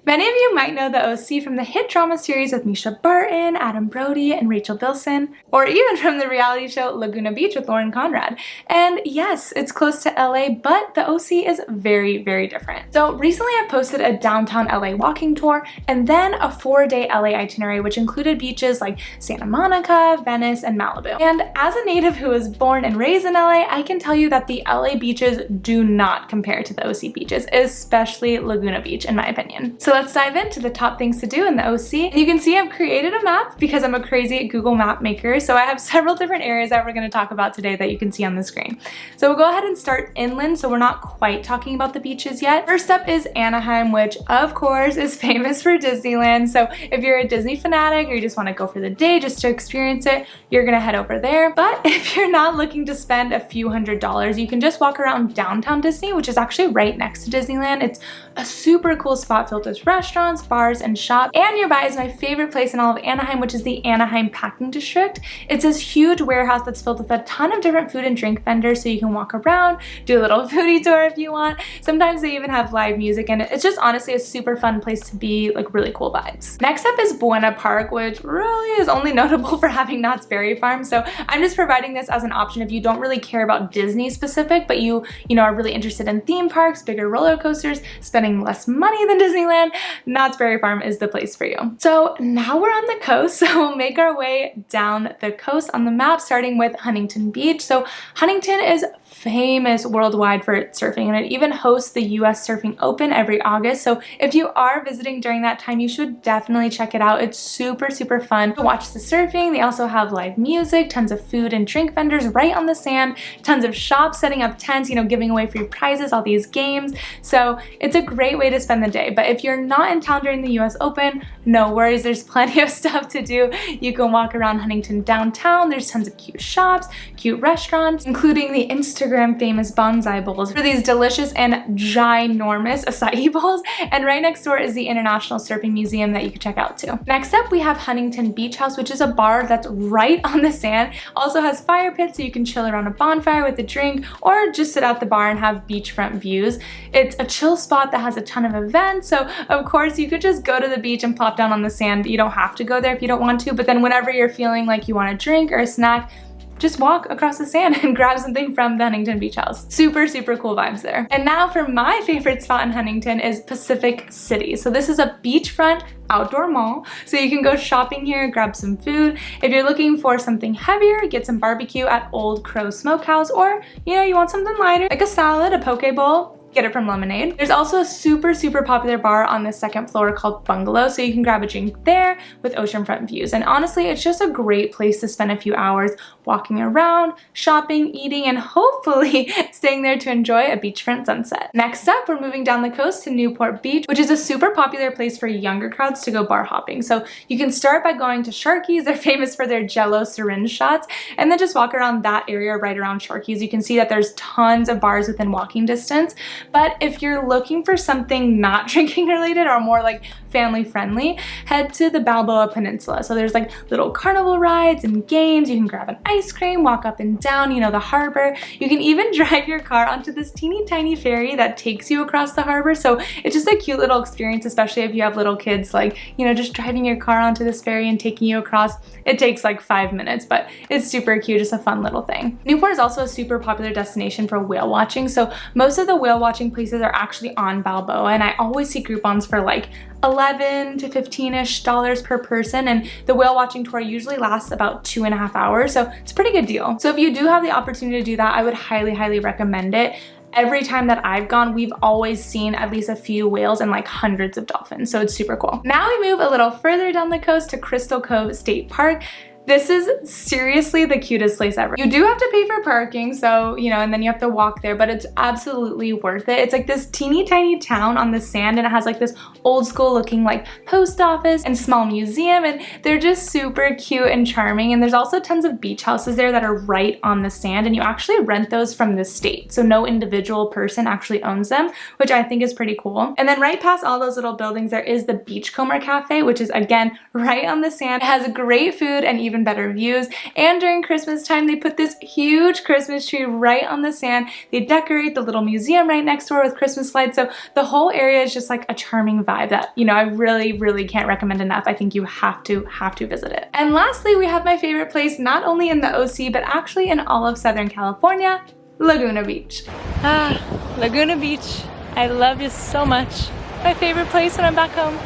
Many of you might know the OC from the hit drama series with Misha Barton, Adam Brody, and Rachel Bilson, or even from the reality show Laguna Beach with Lauren Conrad. And yes, it's close to LA, but the OC is very, very different. So recently I posted a downtown LA walking tour and then a 4-day LA itinerary, which included beaches like Santa Monica, Venice, and Malibu. And as a native who was born and raised in LA, I can tell you that the LA beaches do not compare to the OC beaches, especially Laguna Beach in my opinion. So let's dive into the top things to do in the OC. And you can see I've created a map because I'm a crazy Google map maker. So I have several different areas that we're going to talk about today that you can see on the screen. So we'll go ahead and start inland, so we're not quite talking about the beaches yet. First up is Anaheim, which of course is famous for Disneyland. So if you're a Disney fanatic or you just want to go for the day just to experience it, you're gonna head over there. But if you're not looking to spend a few $100s, you can just walk around downtown Disney, which is actually right next to Disneyland. It's a super cool spot filled with restaurants, bars, and shops. And nearby is my favorite place in all of Anaheim, which is the Anaheim Packing District. It's this huge warehouse that's filled with a ton of different food and drink vendors, so you can walk around, do a little foodie tour if you want. Sometimes they even have live music, and it's just honestly a super fun place to be, like really cool vibes. Next up is Buena Park, which really is only notable for having Knott's Berry Farm, so I'm just providing this as an option if you don't really care about Disney specific, but you know, are really interested in theme parks, bigger roller coasters, spending less money than Disneyland. Knott's Berry Farm is the place for you. So now we're on the coast, so we'll make our way down the coast on the map, starting with Huntington Beach. So Huntington is famous worldwide for its surfing, and it even hosts the US Surfing Open every August. So if you are visiting during that time, you should definitely check it out. It's super, super fun to watch the surfing. They also have live music, tons of food and drink vendors right on the sand, tons of shops setting up tents, you know, giving away free prizes, all these games. So it's a great way to spend the day. But if you're not in town during the US Open, no worries, there's plenty of stuff to do. You can walk around Huntington downtown. There's tons of cute shops, cute restaurants, including the Instagram famous bonsai bowls for these delicious and ginormous acai bowls. And right next door is the International Surfing Museum that you can check out too. Next up, we have Huntington Beach House, which is a bar that's right on the sand. Also has fire pits, so you can chill around a bonfire with a drink or just sit at the bar and have beachfront views. It's a chill spot that has a ton of events, so of course you could just go to the beach and plop down on the sand. You don't have to go there if you don't want to, but then whenever you're feeling like you want a drink or a snack, just walk across the sand and grab something from the Huntington Beach House. Super, super cool vibes there. And now for my favorite spot in Huntington is Pacific City. So this is a beachfront outdoor mall, so you can go shopping here, grab some food. If you're looking for something heavier, get some barbecue at Old Crow Smokehouse, or you know, you want something lighter like a salad, a poke bowl, get it from Lemonade. There's also a super, super popular bar on the second floor called Bungalow, so you can grab a drink there with oceanfront views. And honestly, it's just a great place to spend a few hours walking around, shopping, eating, and hopefully staying there to enjoy a beachfront sunset. Next up, we're moving down the coast to Newport Beach, which is a super popular place for younger crowds to go bar hopping. So you can start by going to Sharky's. They're famous for their Jello syringe shots, and then just walk around that area right around Sharky's. You can see that there's tons of bars within walking distance. But if you're looking for something not drinking related or more like family friendly, head to the Balboa Peninsula. So there's like little carnival rides and games. You can grab an ice cream, walk up and down, you know, the harbor. You can even drive your car onto this teeny tiny ferry that takes you across the harbor. So it's just a cute little experience, especially if you have little kids, like, you know, just driving your car onto this ferry and taking you across. It takes like 5 minutes, but it's super cute, just a fun little thing. Newport is also a super popular destination for whale watching. So most of the whale watching places are actually on Balboa, and I always see Groupons for like $11 to $15-ish per person, and the whale watching tour usually lasts about 2.5 hours, so it's a pretty good deal. So if you do have the opportunity to do that, I would highly, highly recommend it. Every time that I've gone, we've always seen at least a few whales and like hundreds of dolphins, so it's super cool. Now we move a little further down the coast to Crystal Cove State Park. This is seriously the cutest place ever. You do have to pay for parking, so, you know, and then you have to walk there, but it's absolutely worth it. It's like this teeny tiny town on the sand, and it has like this old school looking like post office and small museum, and they're just super cute and charming. And there's also tons of beach houses there that are right on the sand, and you actually rent those from the state. So no individual person actually owns them, which I think is pretty cool. And then right past all those little buildings, there is the Beachcomber Cafe, which is again right on the sand. It has great food and even even better views. And during Christmas time, they put this huge Christmas tree right on the sand. They decorate the little museum right next door with Christmas lights. So the whole area is just like a charming vibe that, you know, I really can't recommend enough. I think you have to visit it. And lastly, we have my favorite place, not only in the OC, but actually in all of Southern California, Laguna Beach. Ah, Laguna Beach. I love you so much. My favorite place when I'm back home.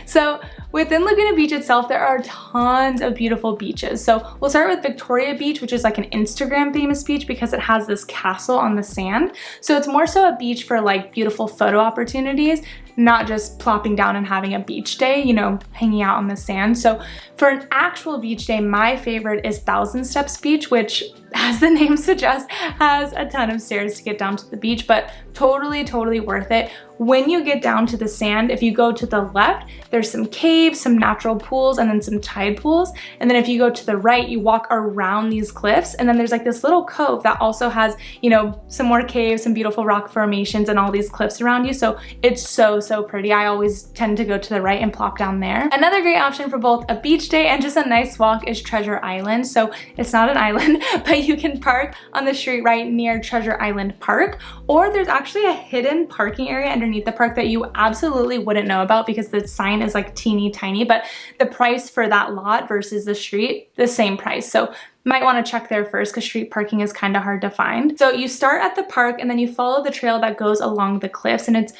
So within Laguna Beach itself, there are tons of beautiful beaches. So we'll start with Victoria Beach, which is like an Instagram famous beach because it has this castle on the sand. So it's more so a beach for like beautiful photo opportunities, not just plopping down and having a beach day, you know, hanging out on the sand. So for an actual beach day, my favorite is Thousand Steps Beach, which, as the name suggests, has a ton of stairs to get down to the beach, but totally worth it. When you get down to the sand, if you go to the left, there's some caves, some natural pools, and then some tide pools. And then if you go to the right, you walk around these cliffs, and then there's like this little cove that also has, you know, some more caves, some beautiful rock formations, and all these cliffs around you. So it's so pretty. I always tend to go to the right and plop down there. Another great option for both a beach day and just a nice walk is Treasure Island. So it's not an island, but you can park on the street right near Treasure Island Park, or there's actually a hidden parking area underneath the park that you absolutely wouldn't know about because the sign is like teeny tiny, but the price for that lot versus the street, the same price. So might want to check there first because street parking is kind of hard to find. So you start at the park and then you follow the trail that goes along the cliffs, and it's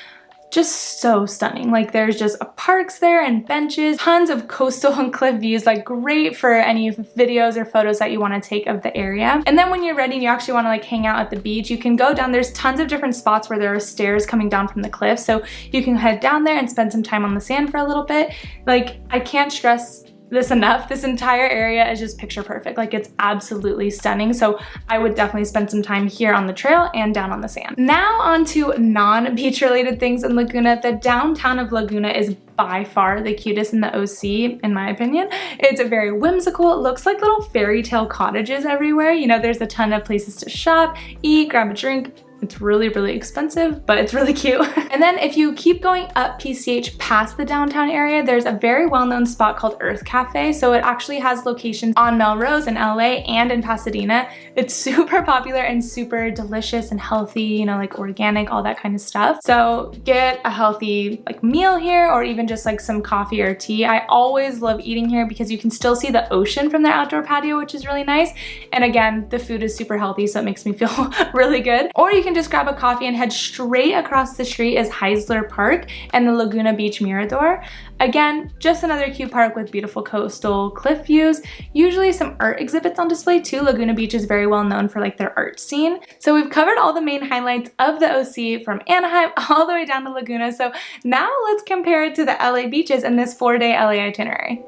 just so stunning. Like there's just parks there and benches, tons of coastal and cliff views, like great for any videos or photos that you want to take of the area. And then when you're ready and you actually want to like hang out at the beach, you can go down. There's tons of different spots where there are stairs coming down from the cliff. So you can head down there and spend some time on the sand for a little bit. Like I can't stress this enough. This entire area is just picture perfect. Like it's absolutely stunning. So I would definitely spend some time here on the trail and down on the sand. Now on to non-beach related things in Laguna. The downtown of Laguna is by far the cutest in the OC, in my opinion. It's very whimsical. It looks like little fairy tale cottages everywhere. You know, there's a ton of places to shop, eat, grab a drink. It's really expensive, but it's really cute. And then if you keep going up PCH past the downtown area, there's a very well-known spot called Earth Cafe. So it actually has locations on Melrose in LA and in Pasadena. It's super popular and super delicious and healthy, you know, like organic, all that kind of stuff. So get a healthy like meal here, or even just like some coffee or tea. I always love eating here because you can still see the ocean from their outdoor patio, which is really nice. And again, the food is super healthy, so it makes me feel really good. Or you can just grab a coffee and head straight across the street is Heisler Park and the Laguna Beach Mirador. Again, just another cute park with beautiful coastal cliff views. Usually some art exhibits on display too. Laguna Beach is very well known for like their art scene. So we've covered all the main highlights of the OC from Anaheim all the way down to Laguna. So now let's compare it to the LA beaches in this 4-day LA itinerary.